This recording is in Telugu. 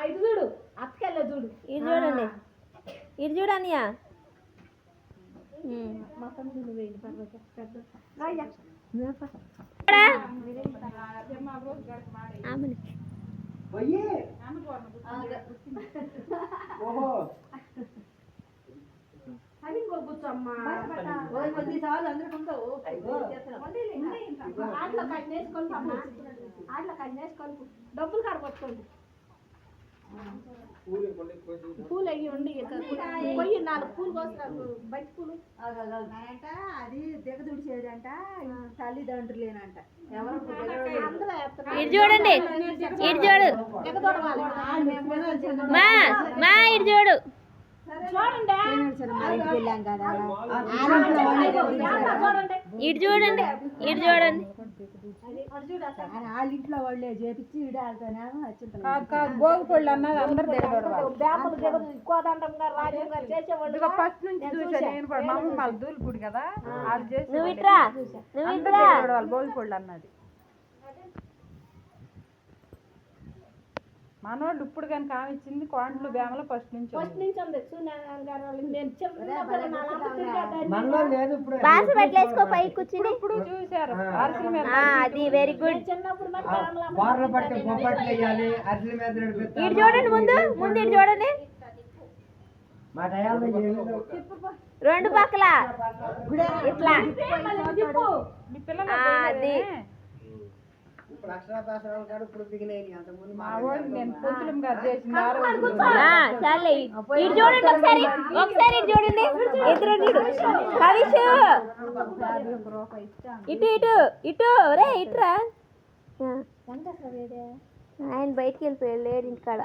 ఇది చూడు అక్కకెళ్ళ చూడు ఇది చూడండి ఇది చూడనియా డబ్బులు కడపట్టుకోండి పూలు అయ్యి ఉండి పోయి 4 పూలు కోస్తారు బయట పూలు అది దిగదుడిచేదంట తల్లిదండ్రులేనంట ఇటు చూడండి ఇటు చూడు మా మా ఇటు చూడు వెళ్ళాం కదా ఇటు చూడండి ఇటు చూడండి వాళ్ళ ఇంట్లో వాళ్ళే చేపించి ఇడాలతోనేమో భోగిపళ్ళు అన్నది అందరు ఫస్ట్ నుంచి చూసా నేను కూడా మా అమ్మ వాళ్ళు దూలిపూడి కదా అది చేసి భోగిపళ్ళు అన్నది మనోళ్ళు ఇప్పుడు కానీ కామిచ్చింది కోంట్లు బేమలో ఫస్ట్ నుంచి బాస పెట్టలేసుకో పైకి కూర్చుని ఇప్పుడు చూసారు అది వెరీ గుడ్ ఇటు చూడండి ముందు ముందు ఇటు చూడండి రెండు పక్కల ఇట్లా అది సర్లే ఇటు చూడండి ఒకసారి ఒకసారి ఇటు చూడండి ఎదురు కవిష్ ఇటు ఇటు ఇటు రే ఇటురా ఆయన బయటికి వెళ్ళిపోయాడు లేడు ఇంటికాడ